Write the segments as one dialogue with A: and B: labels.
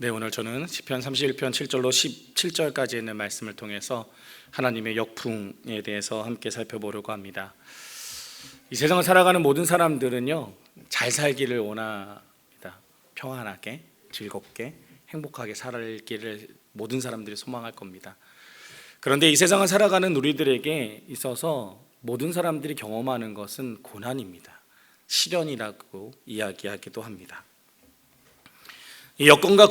A: 네, 오늘 저는 시편 31편 7절로 17절까지 있는 말씀을 통해서 하나님의 역풍에 대해서 함께 살펴보려고 합니다. 이 세상을 살아가는 모든 사람들은요, 잘 살기를 원합니다. 평안하게, 즐겁게, 행복하게 살기를 모든 사람들이 소망할 겁니다. 그런데 이 세상을 살아가는 우리들에게 있어서 모든 사람들이 경험하는 것은 고난입니다. 시련이라고 이야기하기도 합니다. 이 여건과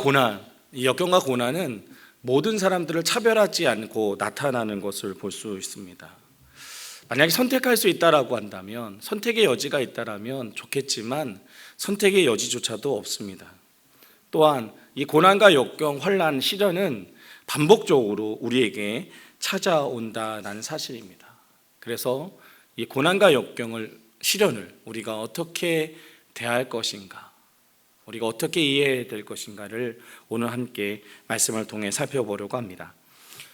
A: 고난은 모든 사람들을 차별하지 않고 나타나는 것을 볼 수 있습니다. 만약에 선택할 수 있다라고 한다면, 선택의 여지가 있다라면 좋겠지만 선택의 여지조차도 없습니다. 또한 이 고난과 역경, 환난, 시련은 반복적으로 우리에게 찾아온다는 사실입니다. 그래서 이 고난과 역경을, 시련을 우리가 어떻게 대할 것인가, 우리가 어떻게 이해해야 될 것인가를 오늘 함께 말씀을 통해 살펴보려고 합니다.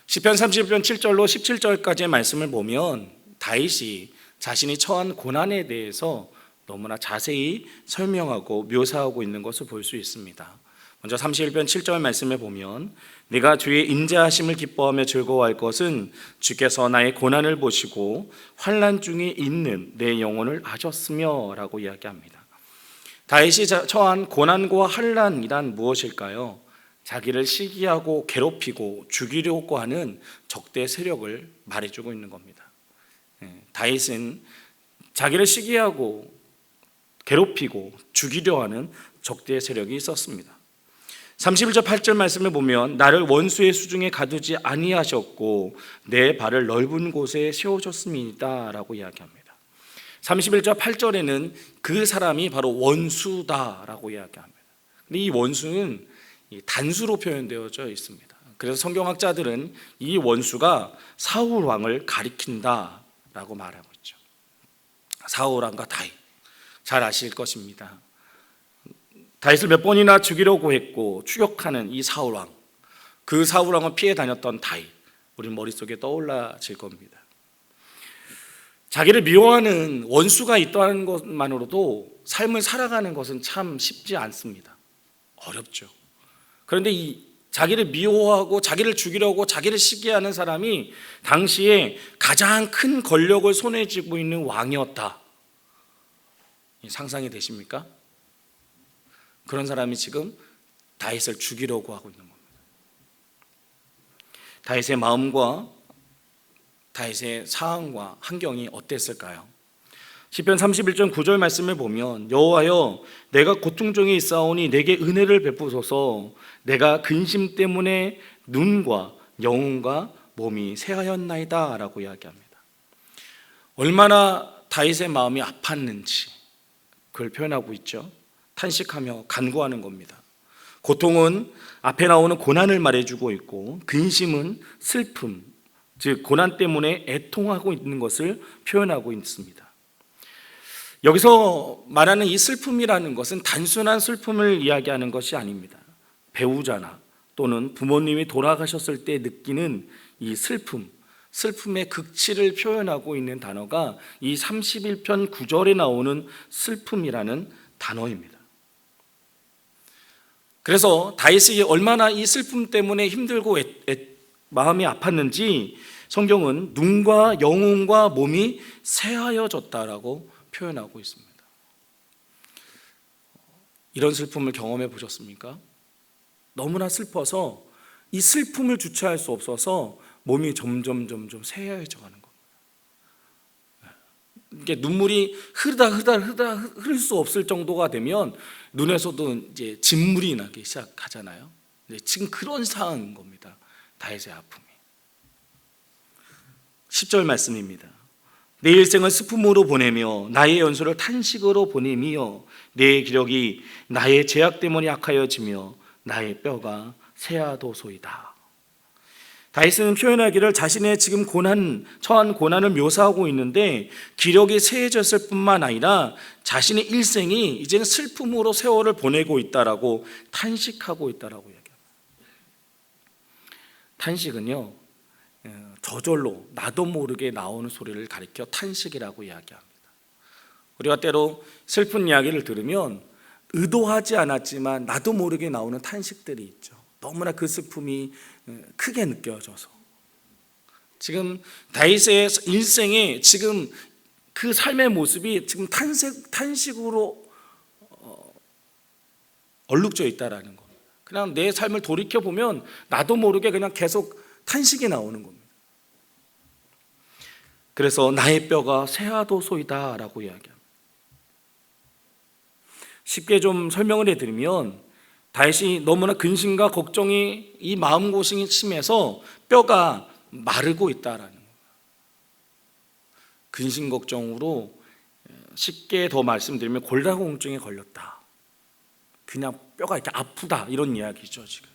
A: 시편 30편 7절로 17절까지의 말씀을 보면 다윗이 자신이 처한 고난에 대해서 너무나 자세히 설명하고 묘사하고 있는 것을 볼 수 있습니다. 먼저 31편 7절 말씀을 보면 내가 주의 인자하심을 기뻐하며 즐거워할 것은 주께서 나의 고난을 보시고 환난 중에 있는 내 영혼을 아셨으며 라고 이야기합니다. 다윗이 처한 고난과 환난이란 무엇일까요? 자기를 시기하고 괴롭히고 죽이려고 하는 적대 세력을 말해주고 있는 겁니다. 다윗은 자기를 시기하고 괴롭히고 죽이려 하는 적대 세력이 있었습니다. 31절 8절 말씀을 보면 나를 원수의 수중에 가두지 아니하셨고 내 발을 넓은 곳에 세우셨습니다 라고 이야기합니다. 31절 8절에는 그 사람이 바로 원수다라고 이야기합니다. 근데 이 원수는 단수로 표현되어져 있습니다. 그래서 성경학자들은 이 원수가 사울 왕을 가리킨다라고 말하고 있죠. 사울 왕과 다윗, 잘 아실 것입니다. 다윗을 몇 번이나 죽이려고 했고 추격하는 이 사울 왕, 그 사울 왕을 피해 다녔던 다윗, 우리 머릿속에 떠올라질 겁니다. 자기를 미워하는 원수가 있다는 것만으로도 삶을 살아가는 것은 참 쉽지 않습니다. 어렵죠. 그런데 이 자기를 미워하고 자기를 죽이려고 자기를 시기하는 사람이 당시에 가장 큰 권력을 손에 쥐고 있는 왕이었다. 상상이 되십니까? 그런 사람이 지금 다윗을 죽이려고 하고 있는 겁니다. 다윗의 마음과 다윗의 상황과 환경이 어땠을까요? 시편 31편 9절 말씀을 보면 여호와여 내가 고통 중에 있사오니 내게 은혜를 베푸소서 내가 근심 때문에 눈과 영혼과 몸이 새하였나이다 라고 이야기합니다. 얼마나 다윗의 마음이 아팠는지 그걸 표현하고 있죠. 탄식하며 간구하는 겁니다. 고통은 앞에 나오는 고난을 말해주고 있고 근심은 슬픔, 즉 고난 때문에 애통하고 있는 것을 표현하고 있습니다. 여기서 말하는 이 슬픔이라는 것은 단순한 슬픔을 이야기하는 것이 아닙니다. 배우자나 또는 부모님이 돌아가셨을 때 느끼는 이 슬픔의 극치를 표현하고 있는 단어가 이 31편 9절에 나오는 슬픔이라는 단어입니다. 그래서 다윗이 얼마나 이 슬픔 때문에 힘들고 마음이 아팠는지 성경은 눈과 영혼과 몸이 새하여졌다라고 표현하고 있습니다. 이런 슬픔을 경험해 보셨습니까? 너무나 슬퍼서 이 슬픔을 주체할 수 없어서 몸이 점점 새하여져 가는 겁니다. 이게 눈물이 흐를 수 없을 정도가 되면 눈에서도 이제 진물이 나기 시작하잖아요. 지금 그런 상황인 겁니다. 다윗의 아픔이. 10절 말씀입니다. 내 일생을 슬픔으로 보내며 나의 연소를 탄식으로 보내며 내 기력이 나의 죄악 때문에 약하여지며 나의 뼈가 새하도소이다. 다윗은 표현하기를 자신의 지금 처한 고난을 묘사하고 있는데 기력이 쇠해졌을 뿐만 아니라 자신의 일생이 이제는 슬픔으로 세월을 보내고 있다라고 탄식하고 있다라고 얘기합니다. 탄식은요, 저절로 나도 모르게 나오는 소리를 가리켜 탄식이라고 이야기합니다. 우리가 때로 슬픈 이야기를 들으면 의도하지 않았지만 나도 모르게 나오는 탄식들이 있죠. 너무나 그 슬픔이 크게 느껴져서 지금 다윗의 일생에 지금 그 삶의 모습이 지금 탄식으로 얼룩져 있다라는 겁니다. 그냥 내 삶을 돌이켜 보면 나도 모르게 그냥 계속 탄식이 나오는 겁니다. 그래서 나의 뼈가 쇠하도소이다라고 이야기합니다. 쉽게 좀 설명을 해드리면 다윗이 너무나 근심과 걱정이 이 마음 고생이 심해서 뼈가 마르고 있다라는 겁니다. 근심 걱정으로 쉽게 더 말씀드리면 골다공증에 걸렸다. 그냥 뼈가 이렇게 아프다 이런 이야기죠. 지금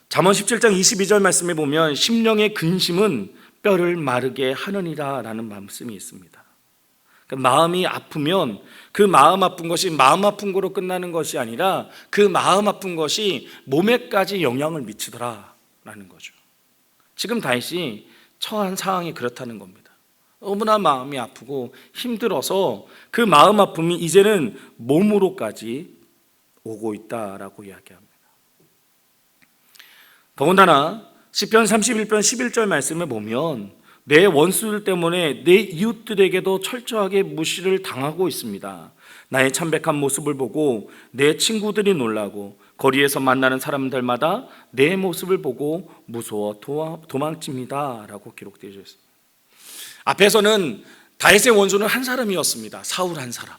A: 잠언 17장 22절 말씀에 보면 심령의 근심은 뼈를 마르게 하느니라 라는 말씀이 있습니다. 그러니까 마음이 아프면 그 마음 아픈 것이 마음 아픈 거로 끝나는 것이 아니라 그 마음 아픈 것이 몸에까지 영향을 미치더라 라는 거죠. 지금 다윗이 처한 상황이 그렇다는 겁니다. 너무나 마음이 아프고 힘들어서 그 마음 아픔이 이제는 몸으로까지 오고 있다라고 이야기합니다. 더군다나 시편 31편 11절 말씀을 보면 내 원수들 때문에 내 이웃들에게도 철저하게 무시를 당하고 있습니다. 나의 참백한 모습을 보고 내 친구들이 놀라고 거리에서 만나는 사람들마다 내 모습을 보고 무서워 도망칩니다 라고 기록되어 있습니다. 앞에서는 다윗의 원수는 한 사람이었습니다. 사울 한 사람.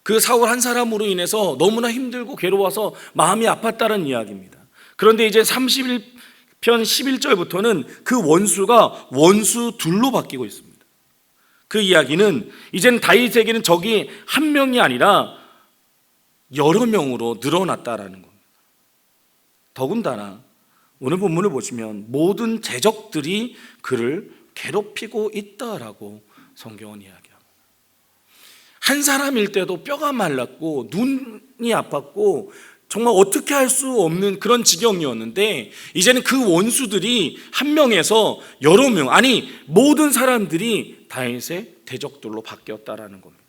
A: 그 사울 한 사람으로 인해서 너무나 힘들고 괴로워서 마음이 아팠다는 이야기입니다. 그런데 이제 31편 11절부터는 그 원수가 원수 둘로 바뀌고 있습니다. 그 이야기는 이제는 다윗에게는 적이 한 명이 아니라 여러 명으로 늘어났다라는 겁니다. 더군다나 오늘 본문을 보시면 모든 제적들이 그를 괴롭히고 있다라고 성경은 이야기합니다. 한 사람일 때도 뼈가 말랐고 눈이 아팠고 정말 어떻게 할 수 없는 그런 지경이었는데 이제는 그 원수들이 한 명에서 여러 명, 아니 모든 사람들이 다윗의 대적들로 바뀌었다라는 겁니다.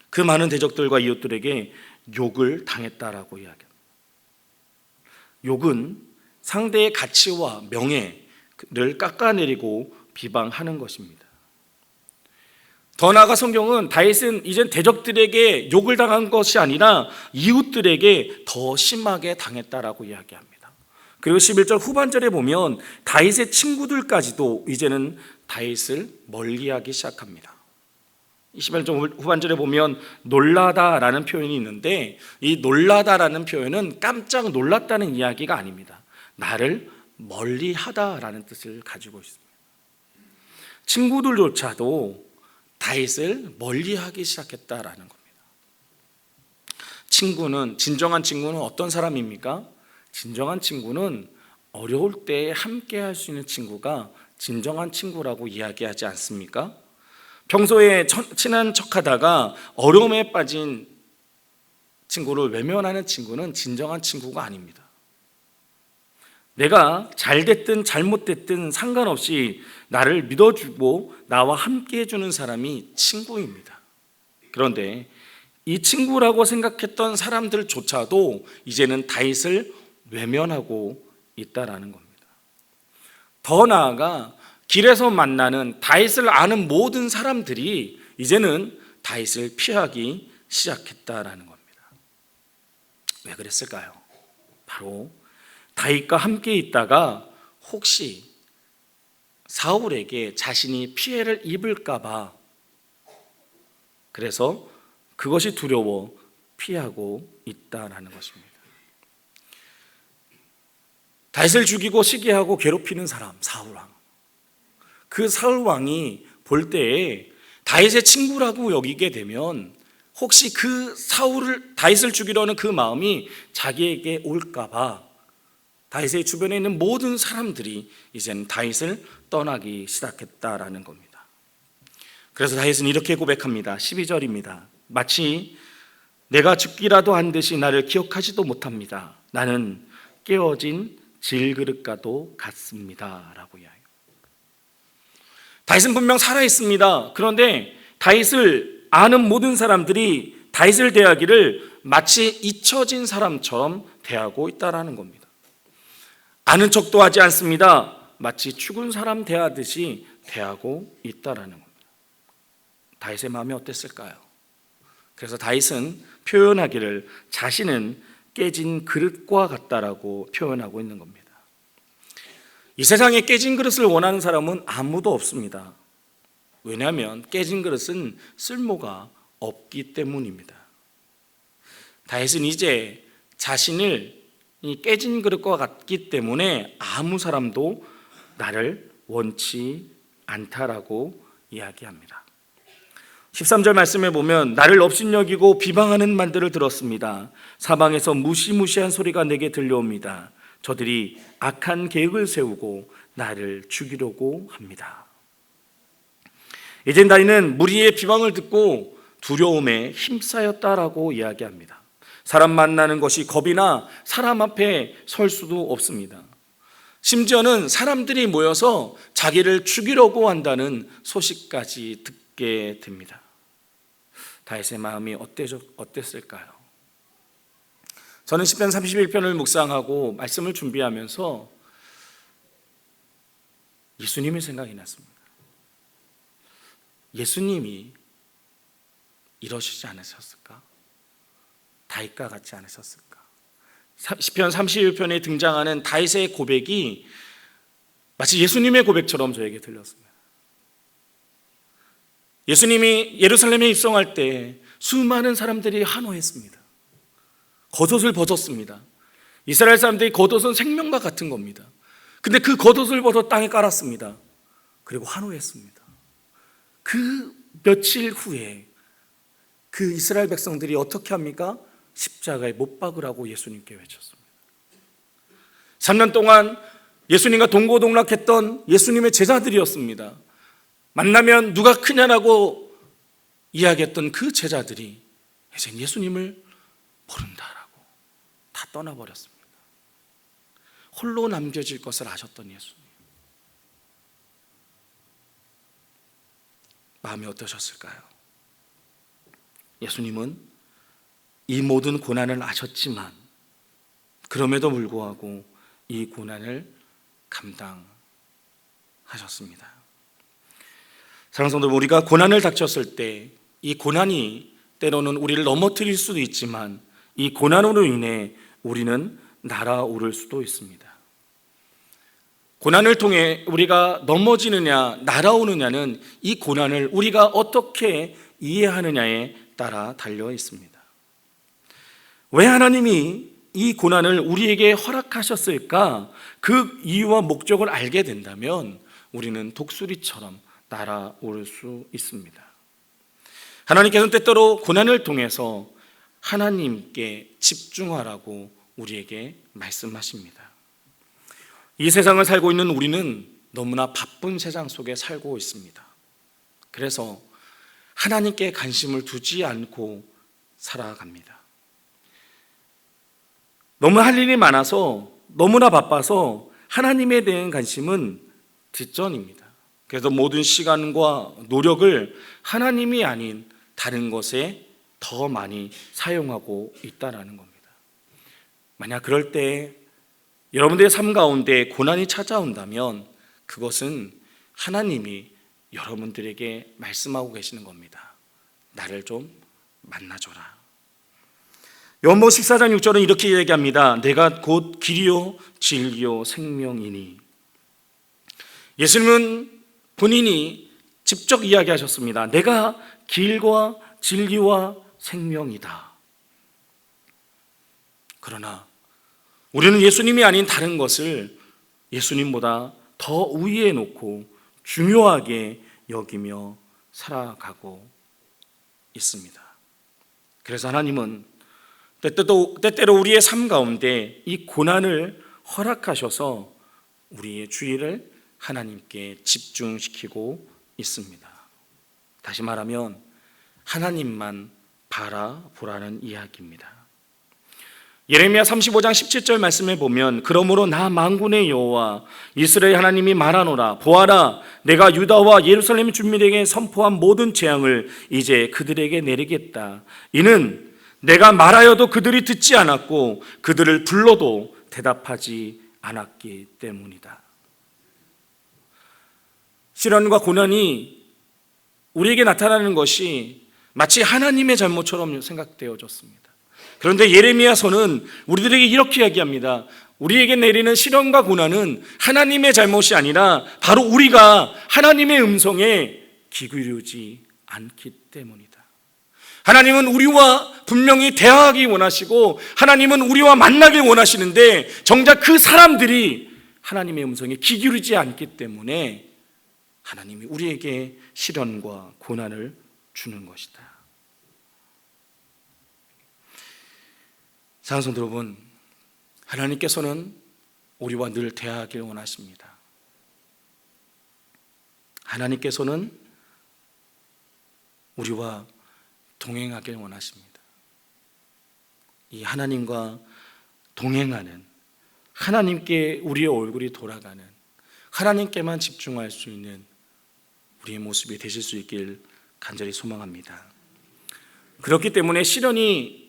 A: 그 많은 대적들과 이웃들에게 욕을 당했다라고 이야기합니다. 욕은 상대의 가치와 명예를 깎아내리고 비방하는 것입니다. 더 나아가 성경은 다윗은 이젠 대적들에게 욕을 당한 것이 아니라 이웃들에게 더 심하게 당했다라고 이야기합니다. 그리고 11절 후반절에 보면 다윗의 친구들까지도 이제는 다윗을 멀리하기 시작합니다. 21절 후반절에 보면 놀라다라는 표현이 있는데 이 놀라다라는 표현은 깜짝 놀랐다는 이야기가 아닙니다. 나를 멀리하다라는 뜻을 가지고 있습니다. 친구들조차도 다윗을 멀리하기 시작했다라는 겁니다. 진정한 친구는 어떤 사람입니까? 진정한 친구는 어려울 때 함께 할 수 있는 친구가 진정한 친구라고 이야기하지 않습니까? 평소에 친한 척하다가 어려움에 빠진 친구를 외면하는 친구는 진정한 친구가 아닙니다. 내가 잘 됐든 잘못됐든 상관없이 나를 믿어주고 나와 함께 해주는 사람이 친구입니다. 그런데 이 친구라고 생각했던 사람들조차도 이제는 다윗을 외면하고 있다라는 겁니다. 더 나아가 길에서 만나는 다윗을 아는 모든 사람들이 이제는 다윗을 피하기 시작했다라는 겁니다. 왜 그랬을까요? 바로 다윗과 함께 있다가 혹시 사울에게 자신이 피해를 입을까 봐 그래서 그것이 두려워 피하고 있다라는 것입니다. 다윗을 죽이고 시기하고 괴롭히는 사람 사울왕. 그 사울왕이 볼 때에 다윗의 친구라고 여기게 되면 혹시 그 다윗을 죽이려는 그 마음이 자기에게 올까 봐 다윗의 주변에 있는 모든 사람들이 이제는 다윗을 떠나기 시작했다라는 겁니다. 그래서 다윗은 이렇게 고백합니다. 12절입니다. 마치 내가 죽기라도 한 듯이 나를 기억하지도 못합니다. 나는 깨어진 질그릇과도 같습니다 라고 이야기해요. 다윗은 분명 살아있습니다. 그런데 다윗을 아는 모든 사람들이 다윗을 대하기를 마치 잊혀진 사람처럼 대하고 있다라는 겁니다. 아는 척도 하지 않습니다. 마치 죽은 사람 대하듯이 대하고 있다라는 겁니다. 다윗의 마음이 어땠을까요? 그래서 다윗은 표현하기를 자신은 깨진 그릇과 같다라고 표현하고 있는 겁니다. 이 세상에 깨진 그릇을 원하는 사람은 아무도 없습니다. 왜냐하면 깨진 그릇은 쓸모가 없기 때문입니다. 다윗은 이제 자신을 이 깨진 그릇과 같기 때문에 아무 사람도 나를 원치 않다라고 이야기합니다. 13절 말씀에 보면 나를 업신여기고 비방하는 말들을 들었습니다. 사방에서 무시무시한 소리가 내게 들려옵니다. 저들이 악한 계획을 세우고 나를 죽이려고 합니다. 이젠 다윗은 무리의 비방을 듣고 두려움에 힘싸였다라고 이야기합니다. 사람 만나는 것이 겁이나 사람 앞에 설 수도 없습니다. 심지어는 사람들이 모여서 자기를 죽이려고 한다는 소식까지 듣게 됩니다. 다윗의 마음이 어땠을까요? 저는 시편 31편을 묵상하고 말씀을 준비하면서 예수님이 생각이 났습니다. 예수님이 이러시지 않으셨을까? 다윗과 같지 않으셨을까? 시편 31편에 등장하는 다윗의 고백이 마치 예수님의 고백처럼 저에게 들렸습니다. 예수님이 예루살렘에 입성할 때 수많은 사람들이 환호했습니다. 겉옷을 벗었습니다. 이스라엘 사람들이 겉옷은 생명과 같은 겁니다. 근데 그 겉옷을 벗어 땅에 깔았습니다. 그리고 환호했습니다. 그 며칠 후에 그 이스라엘 백성들이 어떻게 합니까? 십자가에 못 박으라고 예수님께 외쳤습니다. 3년 동안 예수님과 동고동락했던 예수님의 제자들이었습니다. 만나면 누가 크냐라고 이야기했던 그 제자들이 이제 예수님을 모른다라고 다 떠나버렸습니다. 홀로 남겨질 것을 아셨던 예수님. 마음이 어떠셨을까요? 예수님은 이 모든 고난을 아셨지만 그럼에도 불구하고 이 고난을 감당하셨습니다. 사랑하는 성도, 우리가 고난을 닥쳤을 때 이 고난이 때로는 우리를 넘어뜨릴 수도 있지만 이 고난으로 인해 우리는 날아오를 수도 있습니다. 고난을 통해 우리가 넘어지느냐 날아오느냐는 이 고난을 우리가 어떻게 이해하느냐에 따라 달려 있습니다. 왜 하나님이 이 고난을 우리에게 허락하셨을까? 그 이유와 목적을 알게 된다면 우리는 독수리처럼 날아올 수 있습니다. 하나님께서는 때때로 고난을 통해서 하나님께 집중하라고 우리에게 말씀하십니다. 이 세상을 살고 있는 우리는 너무나 바쁜 세상 속에 살고 있습니다. 그래서 하나님께 관심을 두지 않고 살아갑니다. 너무 할 일이 많아서 너무나 바빠서 하나님에 대한 관심은 뒷전입니다. 그래서 모든 시간과 노력을 하나님이 아닌 다른 것에 더 많이 사용하고 있다는 겁니다. 만약 그럴 때 여러분들의 삶 가운데 고난이 찾아온다면 그것은 하나님이 여러분들에게 말씀하고 계시는 겁니다. 나를 좀 만나줘라. 요한복음 14장 6절은 이렇게 얘기합니다. 내가 곧 길이요 진리요 생명이니. 예수님은 본인이 직접 이야기하셨습니다. 내가 길과 진리와 생명이다. 그러나 우리는 예수님이 아닌 다른 것을 예수님보다 더 위에 놓고 중요하게 여기며 살아가고 있습니다. 그래서 하나님은 때때로 우리의 삶 가운데 이 고난을 허락하셔서 우리의 주의를 하나님께 집중시키고 있습니다. 다시 말하면 하나님만 바라보라는 이야기입니다. 예레미야 35장 17절 말씀에 보면 그러므로 나 만군의 여호와 이스라엘 하나님이 말하노라 보아라 내가 유다와 예루살렘 주민에게 선포한 모든 재앙을 이제 그들에게 내리겠다. 이는 내가 말하여도 그들이 듣지 않았고 그들을 불러도 대답하지 않았기 때문이다. 시련과 고난이 우리에게 나타나는 것이 마치 하나님의 잘못처럼 생각되어졌습니다. 그런데 예레미야서는 우리들에게 이렇게 이야기합니다. 우리에게 내리는 시련과 고난은 하나님의 잘못이 아니라 바로 우리가 하나님의 음성에 귀 기울이지 않기 때문이다. 하나님은 우리와 분명히 대화하기 원하시고 하나님은 우리와 만나길 원하시는데 정작 그 사람들이 하나님의 음성에 귀 기울이지 않기 때문에 하나님이 우리에게 시련과 고난을 주는 것이다. 사랑하는 성도 여러분, 하나님께서는 우리와 늘 대화하길 원하십니다. 하나님께서는 우리와 동행하길 원하십니다. 이 하나님과 동행하는, 하나님께 우리의 얼굴이 돌아가는, 하나님께만 집중할 수 있는 우리의 모습이 되실 수 있길 간절히 소망합니다. 그렇기 때문에 시련이,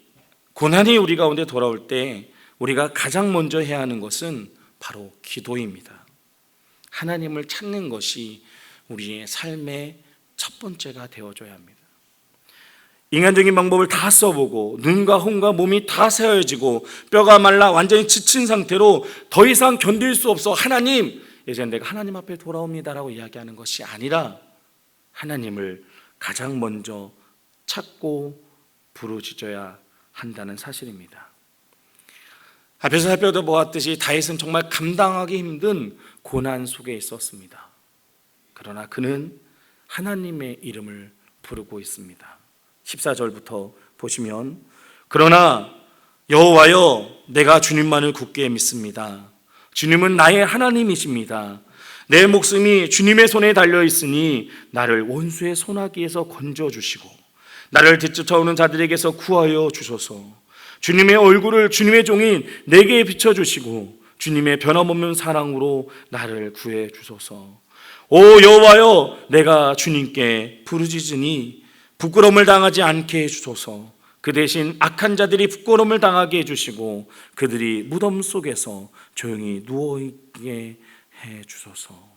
A: 고난이 우리 가운데 돌아올 때 우리가 가장 먼저 해야 하는 것은 바로 기도입니다. 하나님을 찾는 것이 우리의 삶의 첫 번째가 되어줘야 합니다. 인간적인 방법을 다 써보고 눈과 혼과 몸이 다 세어지고 뼈가 말라 완전히 지친 상태로 더 이상 견딜 수 없어 하나님, 이제 내가 하나님 앞에 돌아옵니다라고 이야기하는 것이 아니라 하나님을 가장 먼저 찾고 부르짖어야 한다는 사실입니다. 앞에서 살펴보았듯이 다윗은 정말 감당하기 힘든 고난 속에 있었습니다. 그러나 그는 하나님의 이름을 부르고 있습니다. 14절부터 보시면 그러나 여호와여 내가 주님만을 굳게 믿습니다. 주님은 나의 하나님이십니다. 내 목숨이 주님의 손에 달려 있으니 나를 원수의 손아귀에서 건져주시고 나를 뒤쫓아오는 자들에게서 구하여 주소서. 주님의 얼굴을 주님의 종인 내게 비춰주시고 주님의 변함없는 사랑으로 나를 구해 주소서. 오 여호와여 내가 주님께 부르짖으니 부끄러움을 당하지 않게 해주소서. 그 대신 악한 자들이 부끄러움을 당하게 해주시고 그들이 무덤 속에서 조용히 누워있게 해주소서.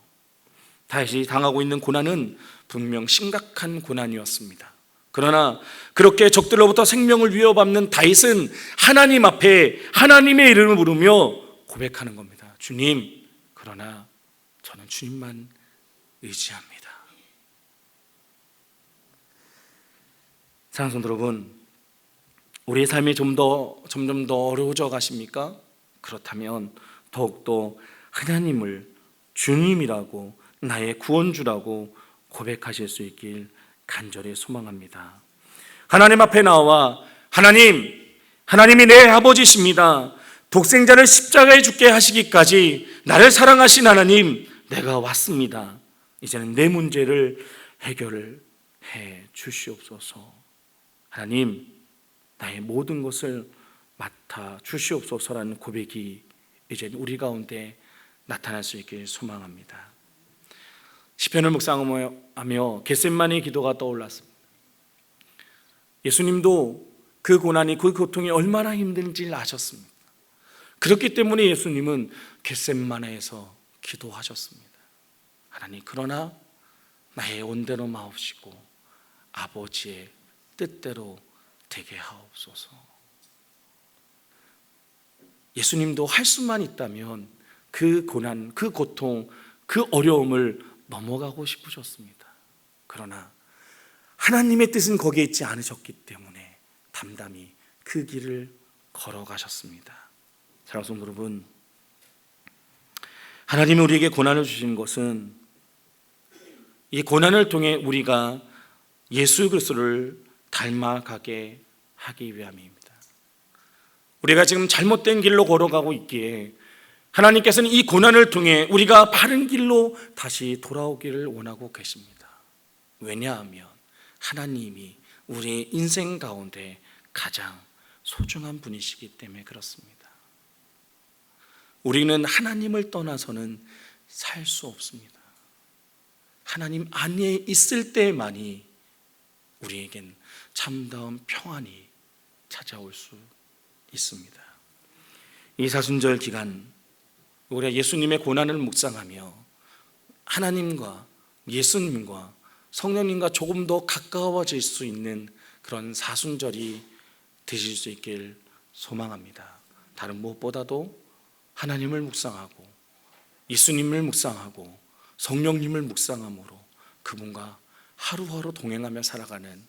A: 다윗이 당하고 있는 고난은 분명 심각한 고난이었습니다. 그러나 그렇게 적들로부터 생명을 위협받는 다윗은 하나님 앞에 하나님의 이름을 부르며 고백하는 겁니다. 주님, 그러나 저는 주님만 의지합니다. 사랑하는 성도 여러분, 우리의 삶이 점점 더 어려워져 가십니까? 그렇다면 더욱더 하나님을 주님이라고 나의 구원주라고 고백하실 수 있길 간절히 소망합니다. 하나님 앞에 나와 하나님이 내 아버지십니다. 독생자를 십자가에 죽게 하시기까지 나를 사랑하신 하나님, 내가 왔습니다. 이제는 내 문제를 해결을 해 주시옵소서. 하나님, 나의 모든 것을 맡아 주시옵소서라는 고백이 이제 우리 가운데 나타날 수 있길 소망합니다. 시편을 묵상하며 겟세마네 기도가 떠올랐습니다. 예수님도 그 고난이, 그 고통이 얼마나 힘든지를 아셨습니다. 그렇기 때문에 예수님은 겟세마네에서 기도하셨습니다. 하나님, 그러나 나의 온대로 마옵시고 아버지의 뜻대로 되게 하옵소서. 예수님도 할 수만 있다면 그 고난, 그 고통, 그 어려움을 넘어가고 싶으셨습니다. 그러나 하나님의 뜻은 거기에 있지 않으셨기 때문에 담담히 그 길을 걸어가셨습니다. 사랑하는 성도 여러분, 하나님이 우리에게 고난을 주신 것은 이 고난을 통해 우리가 예수 그리스도를 닮아가게 하기 위함입니다. 우리가 지금 잘못된 길로 걸어가고 있기에 하나님께서는 이 고난을 통해 우리가 바른 길로 다시 돌아오기를 원하고 계십니다. 왜냐하면 하나님이 우리의 인생 가운데 가장 소중한 분이시기 때문에 그렇습니다. 우리는 하나님을 떠나서는 살 수 없습니다. 하나님 안에 있을 때만이 우리에겐 참다운 평안이 찾아올 수 있습니다. 이 사순절 기간 우리가 예수님의 고난을 묵상하며 하나님과 예수님과 성령님과 조금 더 가까워질 수 있는 그런 사순절이 되실 수 있길 소망합니다. 다른 무엇보다도 하나님을 묵상하고 예수님을 묵상하고 성령님을 묵상함으로 그분과 하루하루 동행하며 살아가는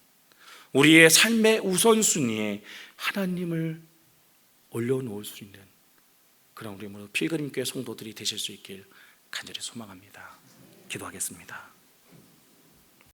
A: 우리의 삶의 우선순위에 하나님을 올려놓을 수 있는 그런 우리 모두 필그림교회 성도들이 되실 수 있길 간절히 소망합니다. 기도하겠습니다.